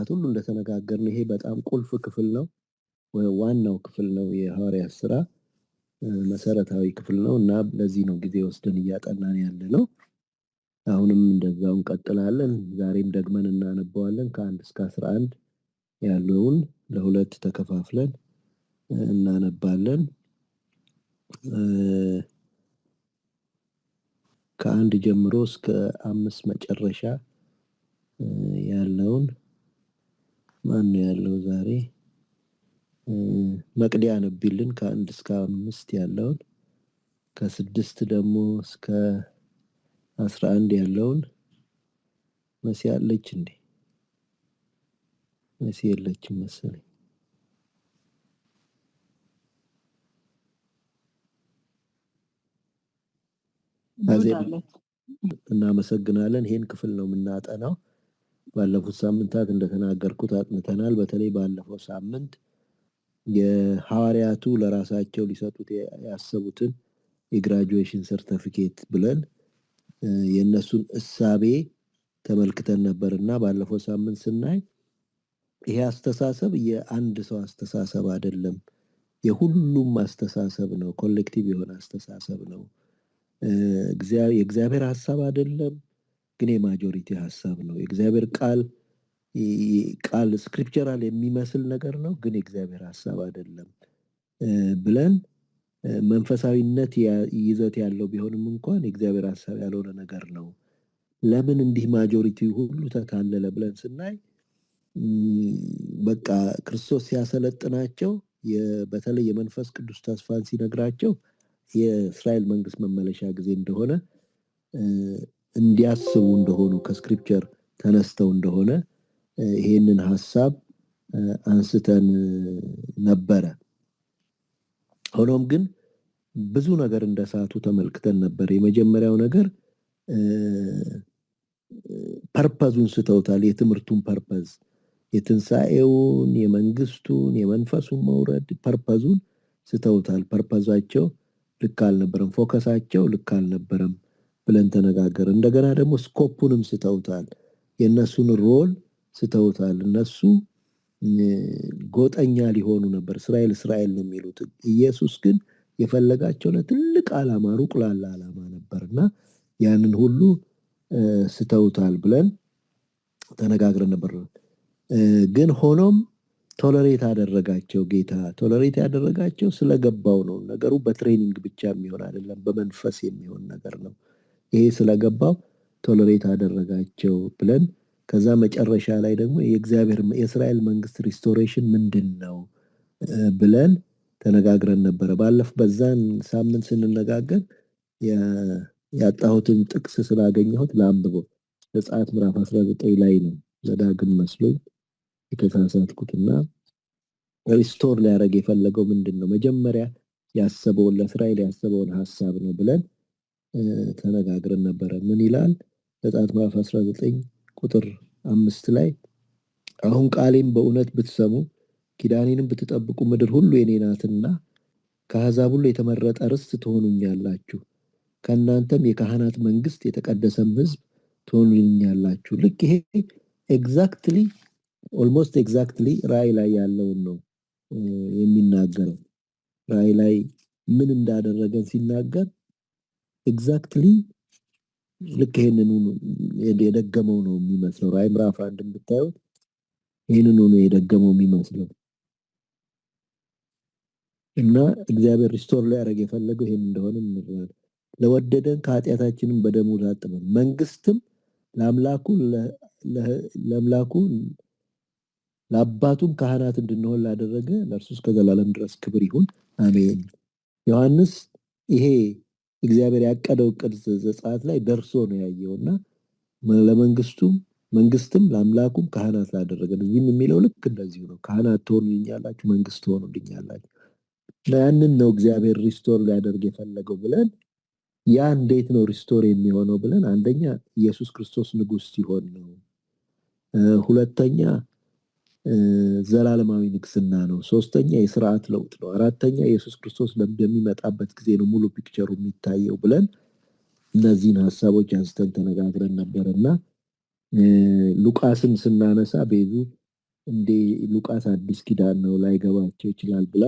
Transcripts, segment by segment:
ሳምንታት ሁሉ እንደተነጋገርን ይሄ በጣም ቁልፍ ክፍል ነው፣ ዋናው ክፍል ነው። የሐዋርያት ሥራ መሰረታዊ ክፍል ነው እና ለዚህ ነው ጊዜ ወስደን እያጠናን ያለነው። አሁንም እንደዛው እንቀጥላለን። ዛሬም ደግመን እናነበዋለን። ከ1 እስከ 11 ያለውን ለሁለት ተከፋፍለን እናነባለን። ከ1 ጀምሮ እስከ 5 መጨረሻ ያለውን ማን ነው ያለው ዛሬ? መቅዲ አነብልን። ከ1 እስከ 5 ያለውን፣ ከ6 ደግሞ እስከ 11 ያለውን። መሲ አለች እንዴ? መሲ የለችም መሰለኝ። እናመሰግናለን። ይሄን ክፍል ነው የምናጠናው። ባለፉት ሳምንታት እንደተናገርኩት አጥንተናል። በተለይ ባለፈው ሳምንት የሐዋርያቱ ለራሳቸው ሊሰጡት ያሰቡትን የግራጁዌሽን ሰርተፊኬት ብለን የነሱን እሳቤ ተመልክተን ነበርና ባለፈው ሳምንት ስናይ ይሄ አስተሳሰብ የአንድ ሰው አስተሳሰብ አይደለም፣ የሁሉም አስተሳሰብ ነው። ኮሌክቲቭ የሆነ አስተሳሰብ ነው። የእግዚአብሔር ሐሳብ አይደለም፣ ግን የማጆሪቲ ሐሳብ ነው። የእግዚአብሔር ቃል ስክሪፕቸራል የሚመስል ነገር ነው፣ ግን የእግዚአብሔር ሐሳብ አይደለም ብለን መንፈሳዊነት ይዘት ያለው ቢሆንም እንኳን የእግዚአብሔር ሐሳብ ያልሆነ ነገር ነው። ለምን እንዲህ ማጆሪቲ ሁሉ ተካለለ ብለን ስናይ በቃ ክርስቶስ ሲያሰለጥናቸው በተለይ የመንፈስ ቅዱስ ተስፋን ሲነግራቸው የእስራኤል መንግስት መመለሻ ጊዜ እንደሆነ እንዲያስቡ እንደሆኑ ከስክሪፕቸር ተነስተው እንደሆነ ይሄንን ሐሳብ አንስተን ነበረ። ሆኖም ግን ብዙ ነገር እንደሳቱ ተመልክተን ነበር። የመጀመሪያው ነገር ፐርፐዙን ስተውታል። የትምህርቱን ፐርፐዝ፣ የትንሣኤውን፣ የመንግስቱን፣ የመንፈሱን መውረድ ፐርፐዙን ስተውታል። ፐርፐዛቸው ልክ አልነበረም፣ ፎከሳቸው ልክ አልነበረም ብለን ተነጋገር። እንደገና ደግሞ ስኮፑንም ስተውታል። የእነሱን ሮል ስተውታል። እነሱ ጎጠኛ ሊሆኑ ነበር። እስራኤል ነው የሚሉት። ኢየሱስ ግን የፈለጋቸው ለትልቅ ዓላማ፣ ሩቅ ላለ ዓላማ ነበርና ያንን ሁሉ ስተውታል ብለን ተነጋግረን ነበር። ግን ሆኖም ቶለሬት አደረጋቸው። ጌታ ቶለሬት ያደረጋቸው ስለገባው ነው። ነገሩ በትሬኒንግ ብቻ የሚሆን አይደለም፣ በመንፈስ የሚሆን ነገር ነው። ይሄ ስለገባው ቶለሬት አደረጋቸው ብለን ከዛ መጨረሻ ላይ ደግሞ የእስራኤል መንግስት ሪስቶሬሽን ምንድን ነው ብለን ተነጋግረን ነበረ። በዛን ሳምንት ስንነጋገር ያጣሁትን ጥቅስ ስላገኘሁት ለአንብበው። ዘጸአት ምዕራፍ 19 ላይ ነው። ዘዳግም መስሎኝ የተሳሳትኩትና ሪስቶር ሊያደርግ የፈለገው ምንድን ነው? መጀመሪያ ያሰበውን ለእስራኤል ያሰበውን ሐሳብ ነው ብለን ተነጋግረን ነበረ። ምን ይላል? ዘጸአት ምዕራፍ 19 ቁጥር 5 ላይ አሁን ቃሌም በእውነት ብትሰሙ ኪዳኔንም ብትጠብቁ ምድር ሁሉ የኔ ናትና ከአሕዛብ ሁሉ የተመረጠ ርስት ትሆኑኛላችሁ፣ ከእናንተም የካህናት መንግስት የተቀደሰም ሕዝብ ትሆኑኛላችሁ። ልክ ይሄ ኤግዛክትሊ ኦልሞስት ኤግዛክትሊ ራእይ ላይ ያለውን ነው የሚናገረው። ራእይ ላይ ምን እንዳደረገን ሲናገር ኤግዛክትሊ ልክ ይሄንን የደገመው ነው የሚመስለው። ራእይ ምዕራፍ 1 ብታዩት ይሄንን ነው የደገመው የሚመስለው። እና እግዚአብሔር ሪስቶር ሊያደርግ የፈለገው ይሄን እንደሆነ እንረዳለን። ለወደደን ከኃጢአታችንም በደሙ ላጠበን፣ መንግስትም ለአምላኩ ለአባቱም ካህናት እንድንሆን ላደረገ ለእርሱ እስከ ዘላለም ድረስ ክብር ይሁን አሜን። ዮሐንስ ይሄ እግዚአብሔር ያቀደው ቅርጽ ዘጸአት ላይ ደርሶ ነው ያየውና መንግስትም ለአምላኩም ካህናት ላደረገ ነው የሚለው ልክ እንደዚሁ ነው። ካህናት ትሆኑልኛላችሁ፣ መንግስት ትሆኑልኛላችሁ። ያንን ነው እግዚአብሔር ሪስቶር ሊያደርግ የፈለገው ብለን ያ እንዴት ነው ሪስቶር የሚሆነው ብለን አንደኛ ኢየሱስ ክርስቶስ ንጉስ ሲሆን ነው። ሁለተኛ ዘላለማዊ ንግስና ነው። ሶስተኛ የሥርዓት ለውጥ ነው። አራተኛ ኢየሱስ ክርስቶስ በሚመጣበት ጊዜ ነው ሙሉ ፒክቸሩ የሚታየው ብለን እነዚህን ሐሳቦች አንስተን ተነጋግረን ነበርና ሉቃስን ስናነሳ ቤዙ እንዴ ሉቃስ አዲስ ኪዳን ነው ላይገባቸው ይችላል ብላ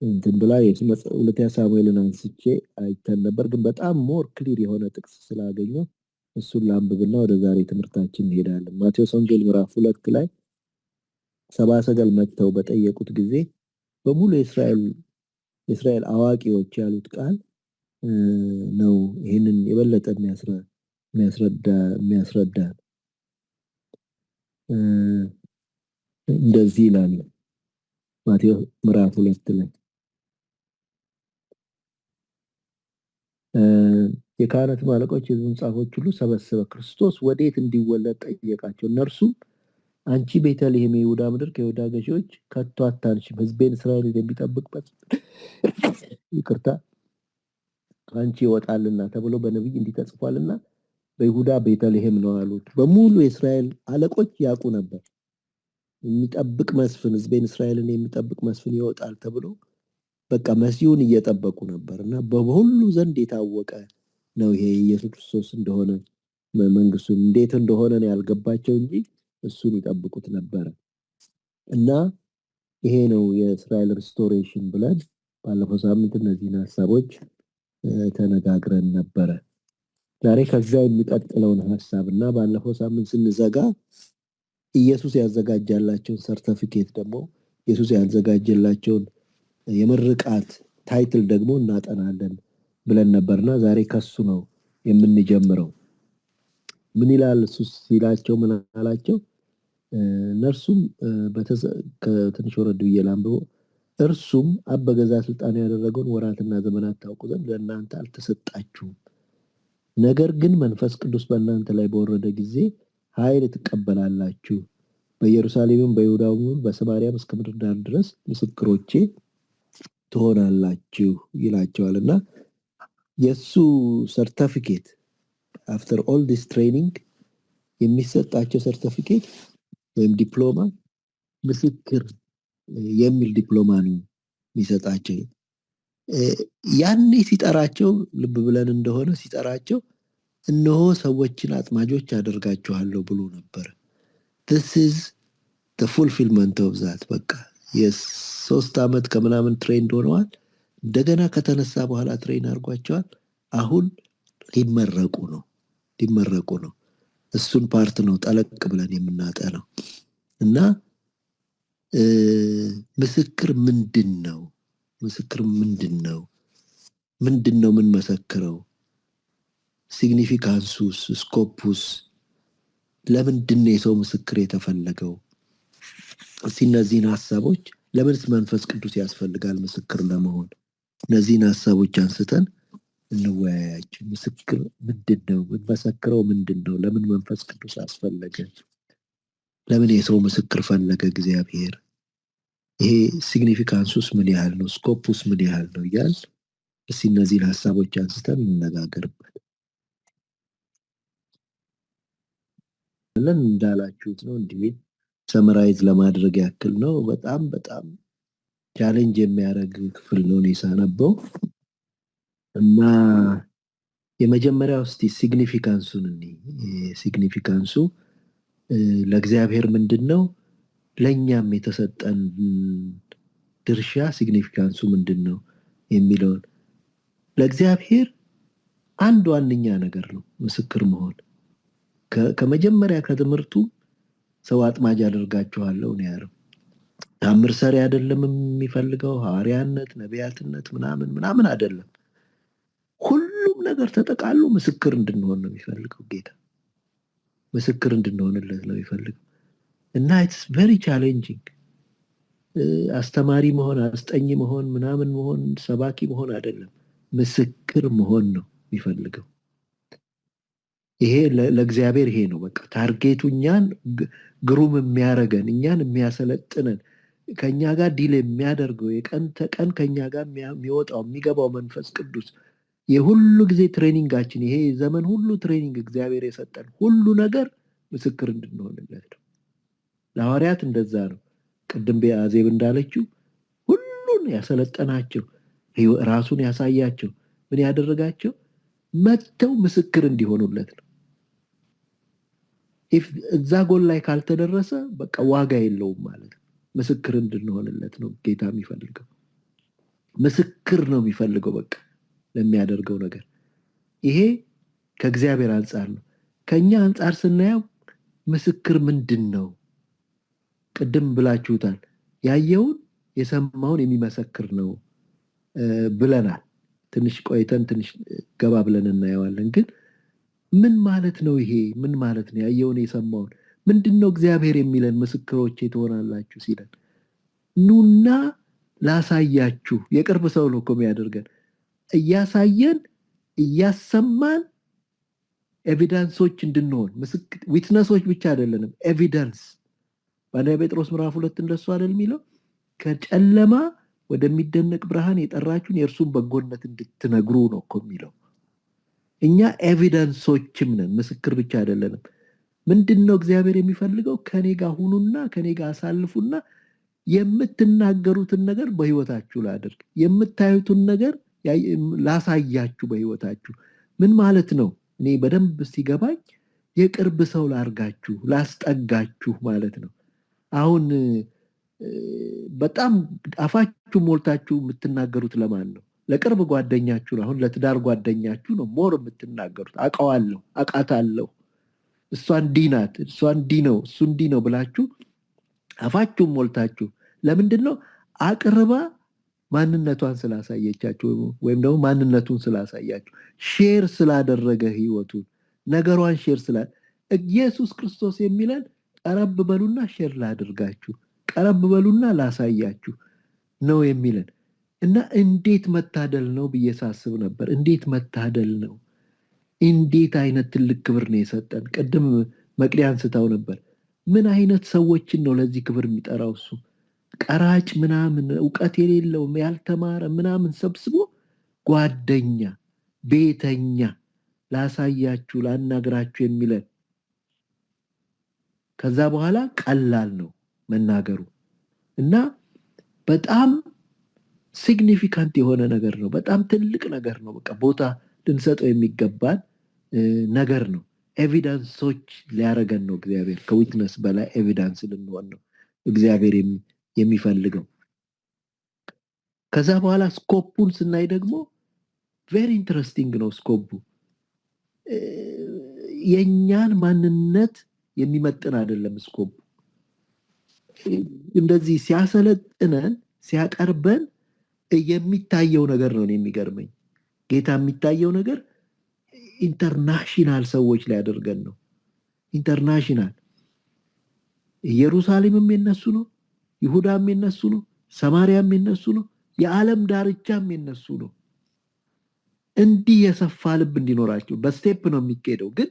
እንትን ብላ ሁለተኛ ሳሙኤልን አንስቼ አይተን ነበር። ግን በጣም ሞር ክሊር የሆነ ጥቅስ ስላገኘው እሱን ላንብብና ወደ ዛሬ ትምህርታችን እንሄዳለን። ማቴዎስ ወንጌል ምዕራፍ 2 ላይ ሰብአ ሰገል መጥተው በጠየቁት ጊዜ በሙሉ የእስራኤል አዋቂዎች ያሉት ቃል ነው ይህንን የበለጠ የሚያስረዳ እንደዚህ ይላል ማቴዎስ ምዕራፍ 2 ላይ የካህናት አለቆች የሕዝቡን ጻፎች ሁሉ ሰበሰበ፣ ክርስቶስ ወዴት እንዲወለድ ጠየቃቸው። እነርሱም አንቺ ቤተልሔም የይሁዳ ምድር ከይሁዳ ገዢዎች ከቶ አታንሽም፣ ሕዝቤን እስራኤልን የሚጠብቅበት ይቅርታ አንቺ ይወጣልና ተብሎ በነቢይ እንዲህ ተጽፏልና በይሁዳ ቤተልሔም ነው አሉት። በሙሉ የእስራኤል አለቆች ያውቁ ነበር። የሚጠብቅ መስፍን ሕዝቤን እስራኤልን የሚጠብቅ መስፍን ይወጣል ተብሎ በቃ መሲሁን እየጠበቁ ነበርና በሁሉ ዘንድ የታወቀ ነው ይሄ ኢየሱስ ክርስቶስ እንደሆነ መንግስቱን እንዴት እንደሆነ ነው ያልገባቸው እንጂ እሱን ይጠብቁት ነበር። እና ይሄ ነው የእስራኤል ሪስቶሬሽን ብለን ባለፈው ሳምንት እነዚህን ሐሳቦች ተነጋግረን ነበረ። ዛሬ ከዛ የሚቀጥለውን ሐሳብና ባለፈው ሳምንት ስንዘጋ ኢየሱስ ያዘጋጃላቸውን ሰርቲፊኬት ደግሞ ኢየሱስ ያዘጋጀላቸውን የምርቃት ታይትል ደግሞ እናጠናለን ብለን ነበርና ዛሬ ከሱ ነው የምንጀምረው። ምን ይላል እሱ ሲላቸው ምን አላቸው? እነርሱም ከትንሽ ወረድ ብዬ ላንብበው። እርሱም አብ በገዛ ስልጣኑ ያደረገውን ወራትና ዘመናት ታውቁ ዘንድ ለእናንተ አልተሰጣችሁም፣ ነገር ግን መንፈስ ቅዱስ በእናንተ ላይ በወረደ ጊዜ ኃይል ትቀበላላችሁ፣ በኢየሩሳሌምም በይሁዳም በሰማርያም እስከ ምድር ዳር ድረስ ምስክሮቼ ትሆናላችሁ ይላቸዋልና የሱ ሰርቲፊኬት አፍተር ኦል ዲስ ትሬኒንግ የሚሰጣቸው ሰርቲፊኬት ወይም ዲፕሎማ ምስክር የሚል ዲፕሎማ ነው የሚሰጣቸው። ያኔ ሲጠራቸው ልብ ብለን እንደሆነ ሲጠራቸው እነሆ ሰዎችን አጥማጆች አደርጋችኋለሁ ብሎ ነበር። this is the fulfillment of that። በቃ የ3 ዓመት ከምናምን ትሬንድ ሆነዋል። እንደገና ከተነሳ በኋላ ትሬን አድርጓቸዋል። አሁን ሊመረቁ ነው። እሱን ፓርት ነው ጠለቅ ብለን የምናጠናው። እና ምስክር ምንድን ነው? ምን መሰክረው? ሲግኒፊካንሱስ፣ ስኮፑስ፣ ለምንድን ነው የሰው ምስክር የተፈለገው? እነዚህን ሐሳቦች ለምንስ መንፈስ ቅዱስ ያስፈልጋል ምስክር ለመሆን? እነዚህን ሐሳቦች አንስተን እንወያያቸው። ምስክር ምንድነው? መሰክረው ምንድነው? ለምን መንፈስ ቅዱስ አስፈለገ? ለምን የሰው ምስክር ፈለገ እግዚአብሔር? ይሄ ሲግኒፊካንሱስ ምን ያህል ነው? ስኮፑስ ምን ያህል ነው? እያል እነዚህን ሐሳቦች አንስተን እንነጋገርበት። ለን እንዳላችሁት ነው እንዲህ ሰመራይዝ ለማድረግ ያክል ነው። በጣም ቻሌንጅ የሚያደርግ ክፍል ነው ሳነበው እና የመጀመሪያው እስቲ ሲግኒፊካንሱን ሲግኒፊካንሱ ለእግዚአብሔር ምንድነው? ለኛም የተሰጠን ድርሻ ሲግኒፊካንሱ ምንድነው የሚለውን ለእግዚአብሔር አንድ ዋነኛ ነገር ነው ምስክር መሆን። ከመጀመሪያ ከትምህርቱ ሰው አጥማጅ አደርጋችኋለሁ ነው ያለው። ታምር ሰሪ አይደለም የሚፈልገው፣ ሐዋርያነት፣ ነቢያትነት ምናምን አይደለም። ሁሉም ነገር ተጠቃሎ ምስክር እንድንሆን ነው የሚፈልገው ጌታ። ምስክር እንድንሆንለት ነው የሚፈልገው። እና ኢትስ ቬሪ ቻሌንጂንግ። አስተማሪ መሆን፣ አስጠኝ መሆን፣ መሆን፣ ሰባኪ መሆን አይደለም፣ ምስክር መሆን ነው የሚፈልገው። ይሄ ለእግዚአብሔር ይሄ ነው በቃ ታርጌቱ። እኛን ግሩም የሚያረገን፣ እኛን የሚያሰለጥነን፣ ከኛ ጋር ዲል የሚያደርገው የቀን ተቀን ከኛ ጋር የሚወጣው የሚገባው መንፈስ ቅዱስ የሁሉ ጊዜ ትሬኒንጋችን፣ ይሄ ዘመን ሁሉ ትሬኒንግ እግዚአብሔር የሰጠን ሁሉ ነገር ምስክር እንድንሆንለት ነው። ለሐዋርያት እንደዛ ነው። ቅድም አዜብ እንዳለችው ሁሉን ያሰለጠናቸው፣ ራሱን ያሳያቸው፣ ምን ያደረጋቸው መተው ምስክር እንዲሆኑለት ነው። እዛ ጎል ላይ ካልተደረሰ በቃ ዋጋ የለውም ማለት ነው። ምስክር እንድንሆንለት ነው ጌታ የሚፈልገው። ምስክር ነው የሚፈልገው በቃ ለሚያደርገው ነገር። ይሄ ከእግዚአብሔር አንጻር ነው። ከኛ አንጻር ስናየው ምስክር ምንድን ነው? ቅድም ብላችሁታል። ያየውን የሰማውን የሚመሰክር ነው ብለናል። ትንሽ ቆይተን ትንሽ ገባ ብለን እናየዋለን። ግን ምን ማለት ነው ይሄ? ምን ማለት ነው ያየውን የሰማውን? ምንድነው እግዚአብሔር የሚለን ምስክሮቼ ትሆናላችሁ ሲለን? ኑና ላሳያችሁ። የቅርብ ሰው ነው እኮ የሚያደርገን። እያሳየን እያሰማን ኤቪደንሶች እንድንሆን ዊትነሶች ብቻ አይደለንም፣ ኤቪደንስ። በአንደኛ ጴጥሮስ ምዕራፍ 2 እንደሱ አይደል የሚለው? ከጨለማ ወደሚደነቅ ብርሃን የጠራችሁን የእርሱን በጎነት እንድትነግሩ ነው እኮ የሚለው። እኛ ኤቪደንሶችም ነን፣ ምስክር ብቻ አይደለንም። ምንድነው እግዚአብሔር የሚፈልገው? ከኔ ጋር ሁኑና ከኔ ጋር አሳልፉና የምትናገሩትን ነገር በህይወታችሁ ላድርግ፣ የምታዩትን ነገር ላሳያችሁ በህይወታችሁ። ምን ማለት ነው? እኔ በደንብ ሲገባኝ የቅርብ ሰው ላርጋችሁ፣ ላስጠጋችሁ ማለት ነው። አሁን በጣም አፋችሁ ሞልታችሁ የምትናገሩት ለማን ነው? ለቅርብ ጓደኛችሁ ነው። አሁን ለትዳር ጓደኛችሁ ነው ሞር የምትናገሩት። አውቀዋለሁ፣ አውቃታለሁ፣ እሷ እንዲህ ናት፣ እሷ እንዲህ ነው፣ እሱ እንዲህ ነው ብላችሁ አፋችሁን ሞልታችሁ። ለምንድን ነው? አቅርባ ማንነቷን ስላሳየቻችሁ ወይም ደግሞ ማንነቱን ስላሳያችሁ፣ ሼር ስላደረገ ህይወቱን ነገሯን ሼር ኢየሱስ ክርስቶስ የሚለን ቀረብ በሉና ሼር ላድርጋችሁ፣ ቀረብ በሉና ላሳያችሁ ነው የሚለን። እና እንዴት መታደል ነው ብዬ ሳስብ ነበር። እንዴት መታደል ነው! እንዴት አይነት ትልቅ ክብር ነው የሰጠን። ቅድም መቅዲ አንስታው ነበር። ምን አይነት ሰዎችን ነው ለዚህ ክብር የሚጠራው እሱ? ቀራጭ ምናምን እውቀት የሌለው ያልተማረ ምናምን ሰብስቦ ጓደኛ፣ ቤተኛ፣ ላሳያችሁ፣ ላናግራችሁ የሚለን። ከዛ በኋላ ቀላል ነው መናገሩ እና በጣም ሲግኒፊካንት የሆነ ነገር ነው። በጣም ትልቅ ነገር ነው። በቃ ቦታ ልንሰጠው የሚገባን ነገር ነው። ኤቪደንሶች ሊያረገን ነው እግዚአብሔር። ከዊትነስ በላይ ኤቪደንስ ልንሆን ነው እግዚአብሔር የሚፈልገው። ከዛ በኋላ ስኮፑን ስናይ ደግሞ ቬሪ ኢንትረስቲንግ ነው ስኮፑ። የእኛን ማንነት የሚመጥን አይደለም ስኮፑ። እንደዚህ ሲያሰለጥነን ሲያቀርበን የሚታየው ነገር ነው የሚገርመኝ። ጌታ የሚታየው ነገር ኢንተርናሽናል ሰዎች ሊያደርገን ነው። ኢንተርናሽናል። ኢየሩሳሌምም የነሱ ነው፣ ይሁዳም የነሱ ነው፣ ሰማርያም የነሱ ነው፣ የዓለም ዳርቻም የነሱ ነው። እንዲህ የሰፋ ልብ እንዲኖራቸው በስቴፕ ነው የሚካሄደው። ግን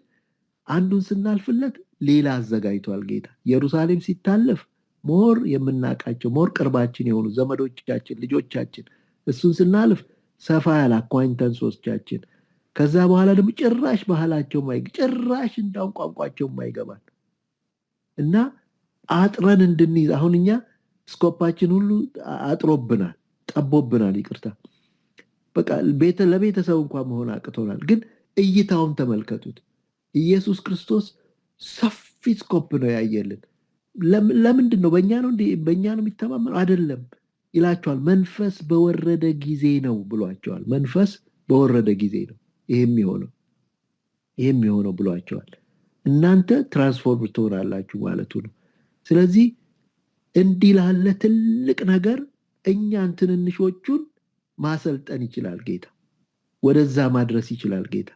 አንዱን ስናልፍለት ሌላ አዘጋጅቷል ጌታ። ኢየሩሳሌም ሲታለፍ ሞር የምናውቃቸው ሞር ቅርባችን የሆኑ ዘመዶቻችን፣ ልጆቻችን፣ እሱን ስናልፍ ሰፋ ያለ አኳይንተንሶቻችን። ከዛ በኋላ ደግሞ ጭራሽ ባህላቸው ጭራሽ እንዳውን ቋንቋቸው ማይገባል እና አጥረን እንድንይዝ አሁን እኛ ስኮፓችን ሁሉ አጥሮብናል፣ ጠቦብናል። ይቅርታ በቃ ለቤተሰብ እንኳን መሆን አቅቶናል። ግን እይታውን ተመልከቱት። ኢየሱስ ክርስቶስ ሰፊ ስኮፕ ነው ያየልን። ለምንድን ነው? በእኛ ነው የሚተማመነው አይደለም ይላቸዋል። መንፈስ በወረደ ጊዜ ነው ብሏቸዋል። መንፈስ በወረደ ጊዜ ነው ይሄም የሆነው ብሏቸዋል። እናንተ ትራንስፎርም ትሆናላችሁ ማለቱ ነው። ስለዚህ እንዲህ ላለ ትልቅ ነገር እኛን ትንንሾቹን ማሰልጠን ይችላል ጌታ። ወደዛ ማድረስ ይችላል ጌታ።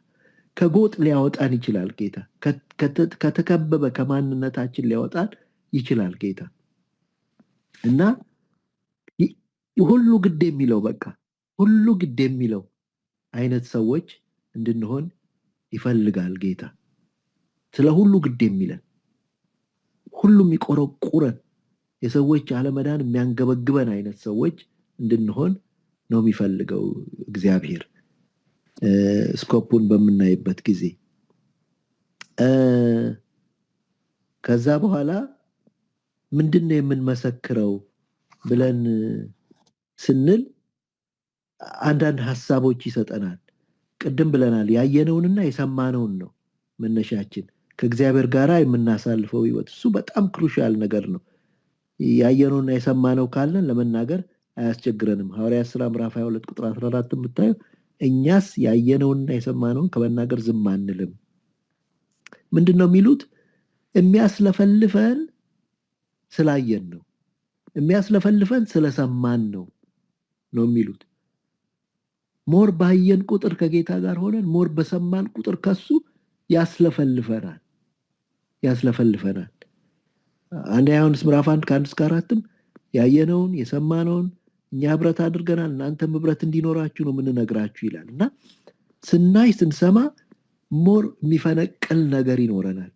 ከጎጥ ሊያወጣን ይችላል ጌታ። ከተከበበ ከማንነታችን ሊያወጣን ይችላል ጌታ። እና ሁሉ ግድ የሚለው በቃ ሁሉ ግድ የሚለው አይነት ሰዎች እንድንሆን ይፈልጋል ጌታ። ስለ ሁሉ ግድ የሚለን ሁሉም የሚቆረቁረን የሰዎች አለመዳን የሚያንገበግበን አይነት ሰዎች እንድንሆን ነው የሚፈልገው እግዚአብሔር። ስኮፑን በምናይበት ጊዜ ከዛ በኋላ ምንድነው የምንመሰክረው ብለን ስንል አንዳንድ ሐሳቦች ይሰጠናል። ቅድም ብለናል፣ ያየነውንና የሰማነውን ነው መነሻችን። ከእግዚአብሔር ጋር የምናሳልፈው ህይወት እሱ በጣም ክሩሻል ነገር ነው። ያየነውና የሰማነው ካለን ለመናገር አያስቸግረንም። ሐዋርያት ሥራ ምዕራፍ 22 ቁጥር 14 ብታዩ እኛስ ያየነውና የሰማነውን ከመናገር ዝም አንልም። ምንድነው የሚሉት? የሚያስለፈልፈን ስላየን ነው፣ የሚያስለፈልፈን ስለሰማን ነው የሚሉት። ሞር ባየን ቁጥር ከጌታ ጋር ሆነን ሞር በሰማን ቁጥር ከሱ ያስለፈልፈናል። አንደኛ ዮሐንስ ምዕራፍ 1 ከ1 እስከ 4 ያየነውን የሰማነውን እኛ ህብረት አድርገናል፣ እናንተም ህብረት እንዲኖራችሁ ነው የምንነግራችሁ ይላል። እና ስናይ ስንሰማ ሞር የሚፈነቅል ነገር ይኖረናል።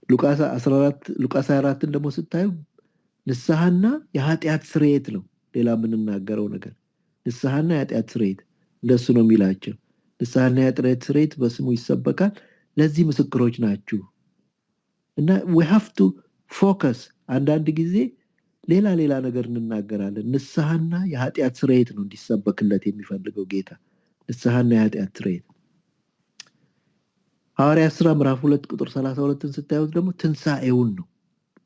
ሉቃስ 24 ደግሞ ስታዩ ንስሐና የኃጢአት ስርየት ነው ሌላ የምንናገረው ነገር። ንስሐና የኃጢአት ስርየት እንደሱ ነው የሚላቸው። ንስሐና የኃጢአት ስርየት በስሙ ይሰበካል፣ ለዚህ ምስክሮች ናችሁ። እና we have to focus። አንዳንድ ጊዜ ሌላ ነገር እንናገራለን። ንስሐና የኃጢአት ስርየት ነው እንዲሰበክለት የሚፈልገው ጌታ። ንስሐና የኃጢአት ስርየት። ሐዋርያት ሥራ ምዕራፍ 2 ቁጥር 32ን ስታዩት ደግሞ ትንሣኤውን ነው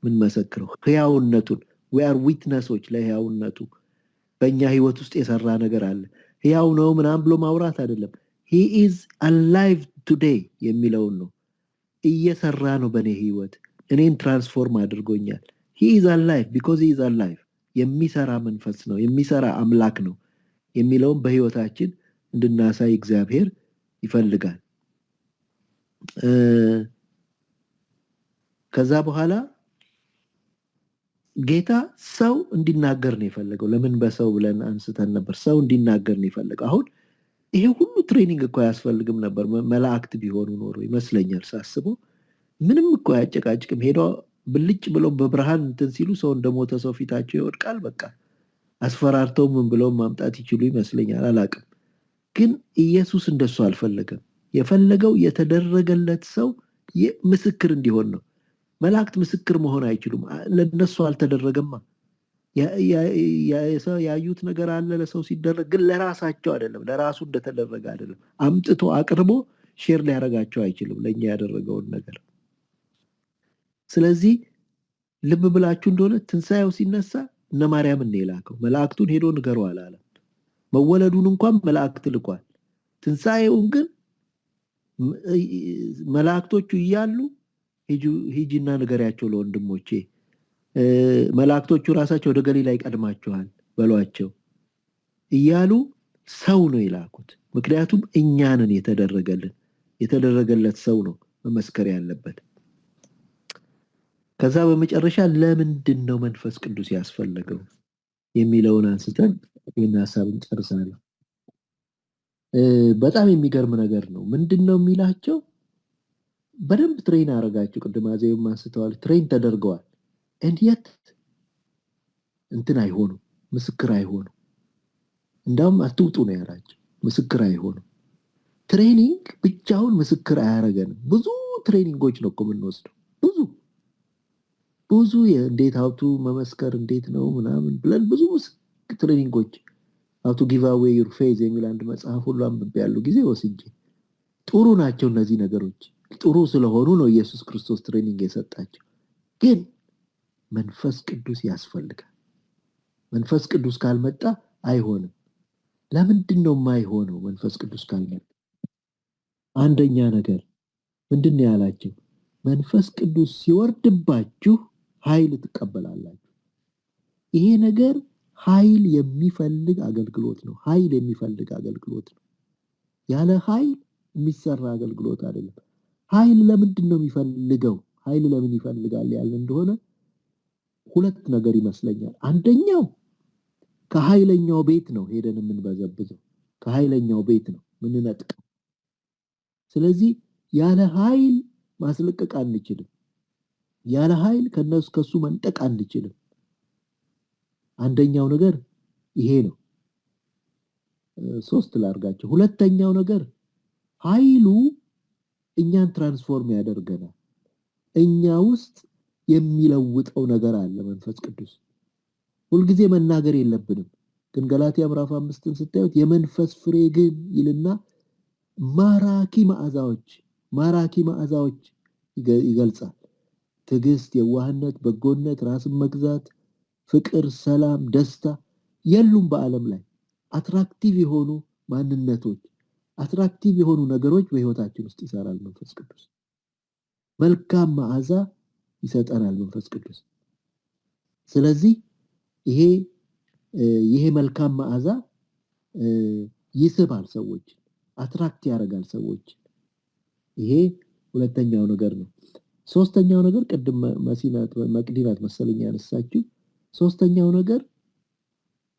ምን መሰክረው፣ ሕያውነቱን። we are witnesses ለሕያውነቱ። በእኛ ህይወት ውስጥ የሰራ ነገር አለ። ሕያው ነው ምናምን ብሎ ማውራት አይደለም። he is alive today የሚለውን ነው። እየሰራ ነው በእኔ ህይወት፣ እኔን ትራንስፎርም አድርጎኛል። he is alive because he is alive። የሚሰራ መንፈስ ነው፣ የሚሰራ አምላክ ነው የሚለውን በህይወታችን እንድናሳይ እግዚአብሔር ይፈልጋል። ከዛ በኋላ ጌታ ሰው እንዲናገር ነው የፈለገው። ለምን በሰው ብለን አንስተን ነበር። ሰው እንዲናገር ነው የፈለገው። አሁን ይሄ ሁሉ ትሬኒንግ እኮ አያስፈልግም ነበር። መላእክት ቢሆኑ ኖሮ ይመስለኛል ሳስበው። ምንም እኮ አያጨቃጭቅም። ሄዶ ብልጭ ብለው በብርሃን እንትን ሲሉ ሰው እንደሞተ ሰው ፊታቸው ይወድቃል። በቃ አስፈራርተው ምን ብለው ማምጣት ይችሉ ይመስለኛል፣ አላቅም። ግን ኢየሱስ እንደሱ አልፈለገም። የፈለገው የተደረገለት ሰው ምስክር እንዲሆን ነው። መላእክት ምስክር መሆን አይችሉም፣ ለነሱ አልተደረገማ። ያዩት ነገር አለ ለሰው ሲደረግ፣ ግን ለራሳቸው አይደለም፣ ለራሱ እንደተደረገ አይደለም። አምጥቶ አቅርቦ ሼር ሊያደርጋቸው አይችልም ለኛ ያደረገውን ነገር። ስለዚህ ልብ ብላችሁ እንደሆነ ትንሣኤው ሲነሳ እነ ማርያምን ነው የላከው። መላእክቱን ሄዶ ንገሩ አላለም። መወለዱን እንኳን መላእክት ልኳል። ትንሣኤውን ግን መላእክቶቹ እያሉ ሂጂና ንገሪያቸው ለወንድሞቼ፣ መላእክቶቹ ራሳቸው ወደ ገሊላ ይቀድማቸዋል በሏቸው እያሉ ሰው ነው የላኩት። ምክንያቱም እኛንን የተደረገለት ሰው ነው መመስከር ያለበት። ከዛ በመጨረሻ ለምንድን ነው መንፈስ ቅዱስ ያስፈለገው የሚለውን አንስተን ይህን ሀሳብ እንጨርሳለን። በጣም የሚገርም ነገር ነው። ምንድነው የሚላቸው? በደንብ ትሬን አረጋቸው። ቅድም አዜብም አንስተዋል። ትሬን ተደርገዋል። እንዴት እንትን አይሆኑ፣ ምስክር አይሆኑ። እንዳውም አትውጡ ነው ያላቸው። ምስክር አይሆኑ። ትሬኒንግ ብቻውን ምስክር አያረገንም። ብዙ ትሬኒንጎች ነው እኮ የምንወስደው። ብዙ እንዴት ሀብቱ መመስከር እንዴት ነው ምናምን ብለን ብዙ ትሬኒንጎች how to give away your faith የሚል አንድ መጽሐፍ ሁሉ አንብቤያለሁ ጊዜ ወስጄ። ጥሩ ናቸው እነዚህ ነገሮች፣ ጥሩ ስለሆኑ ነው ኢየሱስ ክርስቶስ ትሬኒንግ የሰጣቸው። ግን መንፈስ ቅዱስ ያስፈልጋል። መንፈስ ቅዱስ ካልመጣ አይሆንም። ለምንድን ነው የማይሆነው? መንፈስ ቅዱስ ካልመጣ አንደኛ ነገር ምንድነው ያላቸው? መንፈስ ቅዱስ ሲወርድባችሁ ኃይል ትቀበላላችሁ። ይሄ ነገር ኃይል የሚፈልግ አገልግሎት ነው። ኃይል የሚፈልግ አገልግሎት ነው። ያለ ኃይል የሚሰራ አገልግሎት አይደለም። ኃይል ለምንድን ነው የሚፈልገው? ኃይል ለምን ይፈልጋል ያለ እንደሆነ ሁለት ነገር ይመስለኛል። አንደኛው ከኃይለኛው ቤት ነው ሄደን የምንበዘብዘው። ከኃይለኛው ቤት ነው ምንነጥቀው። ስለዚህ ያለ ኃይል ማስለቀቅ አንችልም። ያለ ኃይል ከሱ መንጠቅ አንችልም። አንደኛው ነገር ይሄ ነው። 3 ላርጋቸው። ሁለተኛው ነገር ኃይሉ እኛን ትራንስፎርም ያደርገናል። እኛ ውስጥ የሚለውጠው ነገር አለ መንፈስ ቅዱስ። ሁልጊዜ መናገር የለብንም። ግን ገላትያ ምዕራፍ 5ን ስታዩት የመንፈስ ፍሬ ግን ይልና ማራኪ መዓዛዎች ይገልጻል። ትዕግስት፣ የዋህነት፣ በጎነት፣ ራስን መግዛት፣ ፍቅር፣ ሰላም፣ ደስታ የሉም በዓለም ላይ። አትራክቲቭ የሆኑ ማንነቶች፣ አትራክቲቭ የሆኑ ነገሮች በህይወታችን ውስጥ ይሰራል መንፈስ ቅዱስ። መልካም መዓዛ ይሰጠናል መንፈስ ቅዱስ። ስለዚህ ይሄ መልካም መዓዛ ይስባል ሰዎች፣ አትራክት ያደርጋል ሰዎች። ይሄ ሁለተኛው ነገር ነው። ሶስተኛው ነገር ቅድም መቅዲናት መሰለኝ ያነሳችው። ሶስተኛው ነገር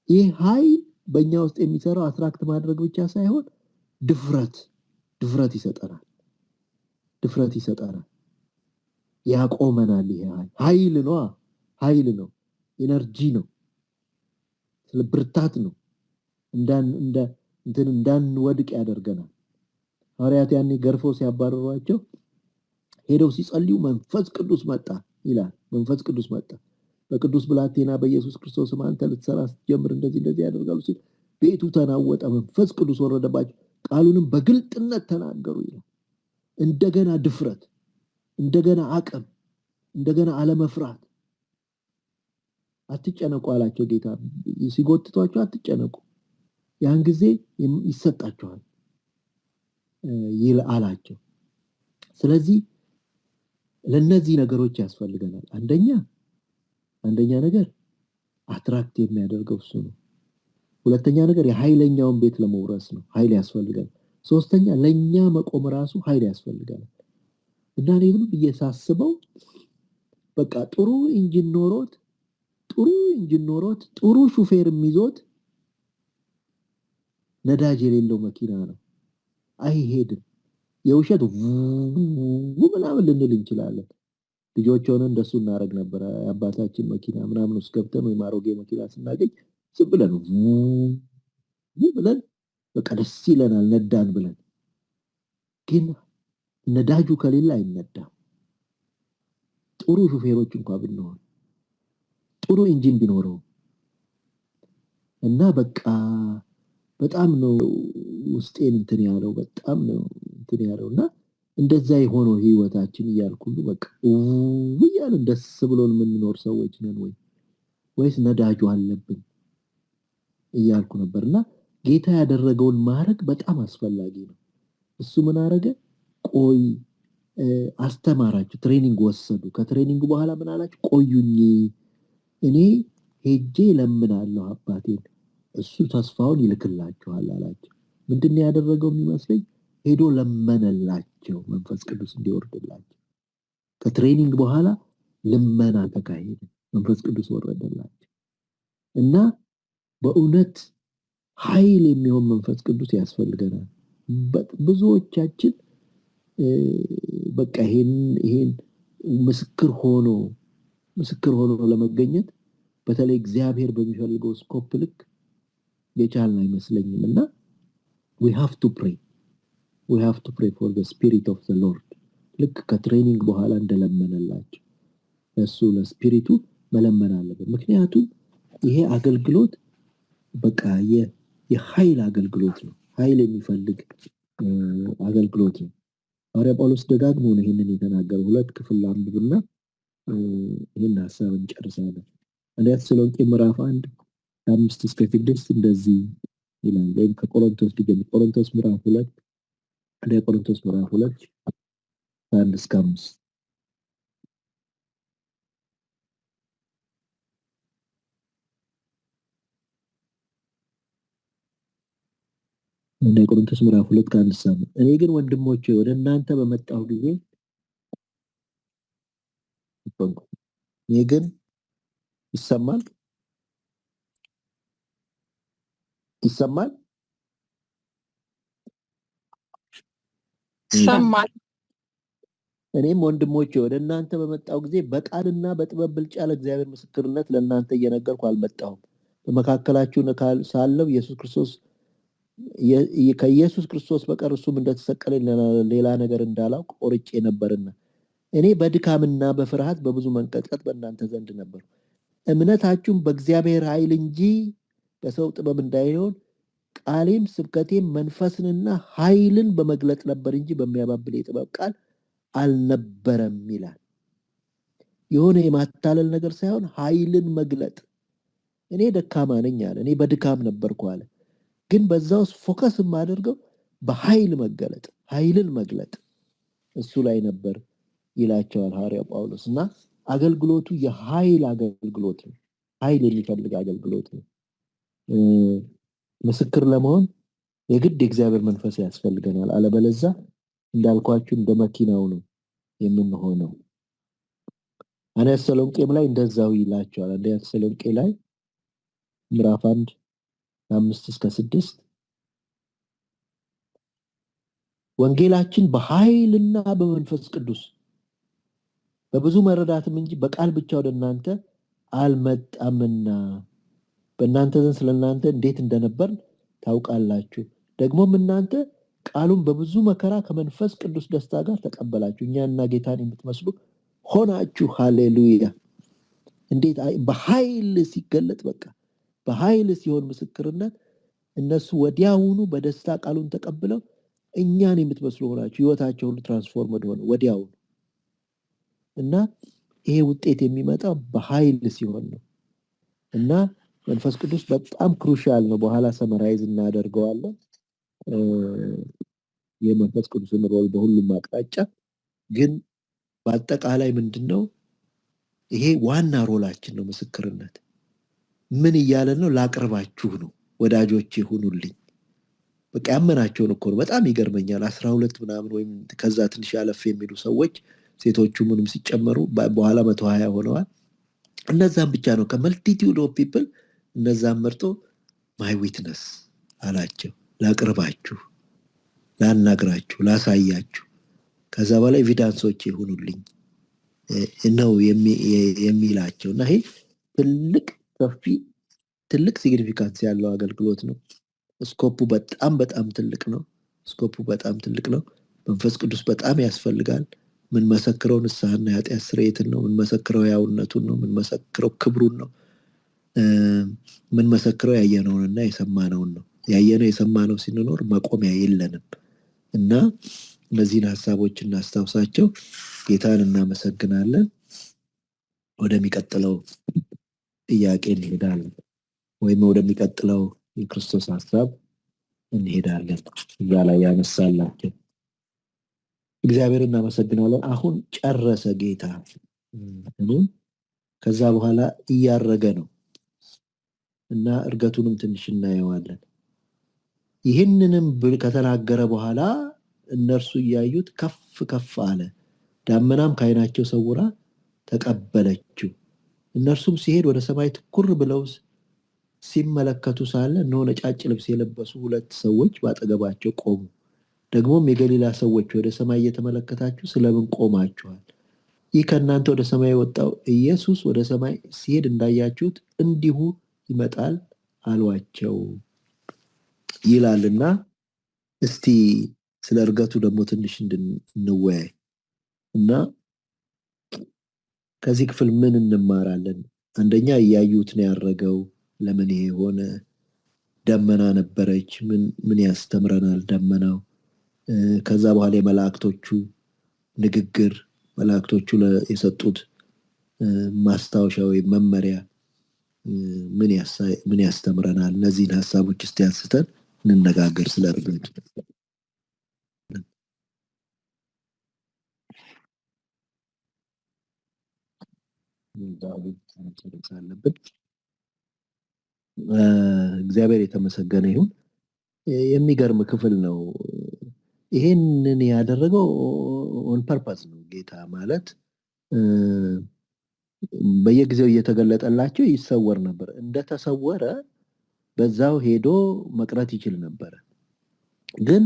ይህ ኃይል በእኛ ውስጥ የሚሰራው አትራክት ማድረግ ብቻ ሳይሆን ድፍረት ይሰጠናል። ያቆመናል። ይሄ ኃይል ነው፣ ኢነርጂ ነው፣ ስለ ብርታት ነው። እንዳንወድቅ ያደርገናል። ሐዋርያት ያኔ ገርፈው ሲያባረሯቸው ሄደው ሲጸልዩ መንፈስ ቅዱስ መጣ ይላል። መንፈስ ቅዱስ መጣ በቅዱስ ብላቴና በኢየሱስ ክርስቶስ አንተ ልትሰራ ስትጀምር እንደዚህ ያደርጋሉ ሲል ቤቱ ተናወጠ፣ መንፈስ ቅዱስ ወረደባቸው፣ ቃሉንም በግልጥነት ተናገሩ ይላል። እንደገና ድፍረት፣ እንደገና አቅም፣ እንደገና አለመፍራት። አትጨነቁ አላቸው ጌታ። ሲጎትቷቸው አትጨነቁ፣ ያን ጊዜ ይሰጣቸዋል አላቸው። ስለዚህ ለነዚህ ነገሮች ያስፈልገናል። አንደኛ ነገር አትራክት የሚያደርገው እሱ ነው። ሁለተኛ ነገር የኃይለኛውን ቤት ለመውረስ ነው፣ ኃይል ያስፈልጋል። ሶስተኛ ለኛ መቆም ራሱ ኃይል ያስፈልጋል። እና እኔ ግን እየሳስበው በቃ ጥሩ ኢንጂን ኖሮት ጥሩ ሹፌር ይዞት ነዳጅ የሌለው መኪና ነው፣ አይሄድም። የውሸት ምናምን ልንል እንችላለን። ልጆች ሆነን እንደሱ እናደርግ ነበር። አባታችን መኪና ምናምን ውስጥ ገብተን ወይ አሮጌ መኪና ስናገኝ ዝም ብለን በቃ ደስ ይለናል ነዳን ብለን። ግን ነዳጁ ከሌለ አይነዳም። ጥሩ ሹፌሮች እንኳን ብንሆን ጥሩ ኢንጂን ቢኖረው እና በቃ በጣም ነው ውስጤን እንትን ያለው፣ በጣም ነው እንትን ያለውና እንደዛ የሆነው ህይወታችን እያልኩ ሁሉ በቃ እያልን ደስ ብሎን የምንኖር ሰዎች ነን ወይስ ነዳጁ አለብን እያልኩ ነበርና ጌታ ያደረገውን ማድረግ በጣም አስፈላጊ ነው። እሱ ምን አረገ? ቆይ አስተማራችሁ፣ ትሬኒንግ ወሰዱ። ከትሬኒንግ በኋላ ምን አላችሁ? ቆዩኝ፣ እኔ ሄጄ ለምናለሁ አባቴን፣ እሱ ተስፋውን ይልክላችኋል አላቸው። ምንድነው ያደረገው የሚመስለኝ? ሄዶ ለመነላቸው መንፈስ ቅዱስ እንዲወርድላቸው። ከትሬኒንግ በኋላ ልመና ተካሄደ፣ መንፈስ ቅዱስ ወረደላቸው። እና በእውነት ኃይል የሚሆን መንፈስ ቅዱስ ያስፈልገናል። ብዙዎቻችን በቃ ይሄን ምስክር ሆኖ ለመገኘት በተለይ እግዚአብሔር በሚፈልገው ስኮፕ ልክ የቻልን አይመስለኝም። እና we have to pray for the spirit of the Lord። ልክ ከትሬኒንግ በኋላ እንደለመነላቸው እሱ ለስፒሪቱ መለመን አለበት። ምክንያቱም ይሄ አገልግሎት በቃ የኃይል አገልግሎት ነው፣ ኃይል የሚፈልግ አገልግሎት ነው። ሐዋርያ ጳውሎስ ደጋግሞ ነው ይሄንን የተናገረው። ሁለት ክፍል አንብብና ይሄን ሐሳብ እንጨርሳለን። አንደኛ ተሰሎንቄ ምዕራፍ 1 5 እስከ 6 እንደዚህ ይላል። ወይም ከቆሮንቶስ ዲገም ቆሮንቶስ ምዕራፍ 2 አንደኛ ቆሮንቶስ ምዕራፍ 2 1 እስከ 5 እንደ ቆሮንቶስ ምዕራፍ 2 ከ1 እስከ 5 እኔ ግን ወንድሞቼ ወደ እናንተ በመጣሁ ጊዜ እኔ ግን ይሰማል እኔም ወንድሞቼ ወደ እናንተ በመጣሁ ጊዜ በቃልና በጥበብ ብልጫ ለእግዚአብሔር ምስክርነት ለእናንተ እየነገርኩ አልመጣሁም። በመካከላችሁ ሳለሁ ከኢየሱስ ክርስቶስ በቀር እሱም እንደተሰቀለ ሌላ ነገር እንዳላውቅ ቆርጬ ነበርና እኔ በድካምና በፍርሃት በብዙ መንቀጥቀጥ በእናንተ ዘንድ ነበር። እምነታችሁም በእግዚአብሔር ኃይል እንጂ በሰው ጥበብ እንዳይሆን ቃሌም ስብከቴም መንፈስንና ኃይልን በመግለጥ ነበር እንጂ በሚያባብል የጥበብ ቃል አልነበረም ይላል። የሆነ የማታለል ነገር ሳይሆን ኃይልን መግለጥ። እኔ ደካማ ነኝ አለ። እኔ በድካም ነበርኩ አለ። ግን በዛ ውስጥ ፎከስ የማደርገው በኃይል መገለጥ፣ ኃይልን መግለጥ እሱ ላይ ነበር ይላቸዋል ሐዋርያው ጳውሎስ። እና አገልግሎቱ የኃይል አገልግሎት ነው። ኃይል የሚፈልግ አገልግሎት ነው። ምስክር ለመሆን የግድ የእግዚአብሔር መንፈስ ያስፈልገናል። አለበለዛ እንዳልኳችሁ እንደ መኪናው ነው የምንሆነው። አንደኛ ተሰሎንቄም ላይ እንደዛው ይላቸዋል። አንደኛ ተሰሎንቄ ላይ ምዕራፍ 1 5-6 ወንጌላችን በኃይልና በመንፈስ ቅዱስ በብዙ መረዳትም እንጂ በቃል ብቻ ወደ እናንተ አልመጣምና በእናንተ ዘንድ ስለእናንተ እንዴት እንደነበር ታውቃላችሁ። ደግሞም እናንተ ቃሉን በብዙ መከራ ከመንፈስ ቅዱስ ደስታ ጋር ተቀበላችሁ፣ እኛና ጌታን የምትመስሉ ሆናችሁ። ሃሌሉያ! እንዴት በኃይል ሲገለጥ፣ በቃ በኃይል ሲሆን ምስክርነት፣ እነሱ ወዲያውኑ በደስታ ቃሉን ተቀብለው እኛን የምትመስሉ ሆናችሁ፣ ህይወታቸው ሁሉ ትራንስፎርምድ ሆነ ወዲያውኑ። እና ይሄ ውጤት የሚመጣው በኃይል ሲሆን ነው። እና መንፈስ ቅዱስ በጣም ክሩሻል ነው። በኋላ ሰመራይዝ እናደርገዋለን የመንፈስ ቅዱስን ሮል በሁሉም አቅጣጫ። ግን በአጠቃላይ ምንድነው ይሄ ዋና ሮላችን ነው። ምስክርነት ምን እያለ ነው? ላቅርባችሁ ነው፣ ወዳጆቼ ሁኑልኝ። በቃ ያመናቸውን እኮ ነው። በጣም ይገርመኛል። 12 ምናምን ወይም ከዛ ትንሽ ያለፍ የሚሉ ሰዎች ሴቶቹ ምንም ሲጨመሩ በኋላ 120 ሆነዋል። እነዛም ብቻ ነው ከመልቲቲዩድ ኦፍ ፒፕል እነዛም መርጦ ማይ ዊትነስ አላቸው። ላቅርባችሁ፣ ላናግራችሁ፣ ላሳያችሁ፣ ከዛ በላይ ኤቪዳንሶች ይሁኑልኝ ነው የሚላቸው። እና ይሄ ትልቅ ሰፊ ትልቅ ሲግኒፊካንስ ያለው አገልግሎት ነው። ስኮፑ በጣም በጣም ትልቅ ነው። ስኮፑ በጣም ትልቅ ነው። መንፈስ ቅዱስ በጣም ያስፈልጋል። ምን መሰክረው ንስሐና የኃጢአት ስርየትን ነው። ምን መሰክረው ያውነቱን ነው። ምን መሰክረው ክብሩን ነው። ምን መሰክረው ያየነውንና የሰማነውን ነው። ያየነው የሰማነው ሲኖር መቆሚያ የለንም። እና እነዚህን ሐሳቦች እናስታውሳቸው። ጌታን እናመሰግናለን። ወደሚቀጥለው ጥያቄ እንሄዳለን፣ ወይም ወደሚቀጥለው የክርስቶስ ሐሳብ እንሄዳለን። እዛ ላይ ያነሳላቸው እግዚአብሔር እናመሰግናለን። አሁን ጨረሰ ጌታ። ከዛ በኋላ እያረገ ነው እና እርገቱንም ትንሽ እናየዋለን። ይህንንም ከተናገረ በኋላ እነርሱ እያዩት ከፍ ከፍ አለ፣ ዳመናም ከዓይናቸው ሰውራ ተቀበለችው። እነርሱም ሲሄድ ወደ ሰማይ ትኩር ብለው ሲመለከቱ ሳለ እነሆ ነጫጭ ልብስ የለበሱ 2 ሰዎች ባጠገባቸው ቆሙ። ደግሞም የገሊላ ሰዎች ወደ ሰማይ እየተመለከታችሁ ስለምን ቆማችኋል? ይህ ከእናንተ ወደ ሰማይ የወጣው ኢየሱስ ወደ ሰማይ ሲሄድ እንዳያችሁት እንዲሁ ይመጣል አሏቸው ይላልና፣ እስቲ ስለ እርገቱ ደግሞ ትንሽ እንወያይ እና ከዚህ ክፍል ምን እንማራለን? አንደኛ እያዩት ነው ያረገው። ለምን ይሄ ሆነ? ደመና ነበረች። ምን ያስተምረናል ደመናው? ከዛ በኋላ የመላእክቶቹ ንግግር፣ መላእክቶቹ የሰጡት ማስታወሻ ወይም መመሪያ ምን ያስተምረናል? እነዚህን ሐሳቦች እስቲ አንስተን እንነጋገር ስለ እርገቱ። እግዚአብሔር የተመሰገነ ይሁን። የሚገርም ክፍል ነው። ይሄንን ያደረገው ኦን ፐርፐዝ ነው። ጌታ ማለት በየጊዜው እየተገለጠላቸው ይሰወር ነበር። እንደተሰወረ በዛው ሄዶ መቅረት ይችል ነበር። ግን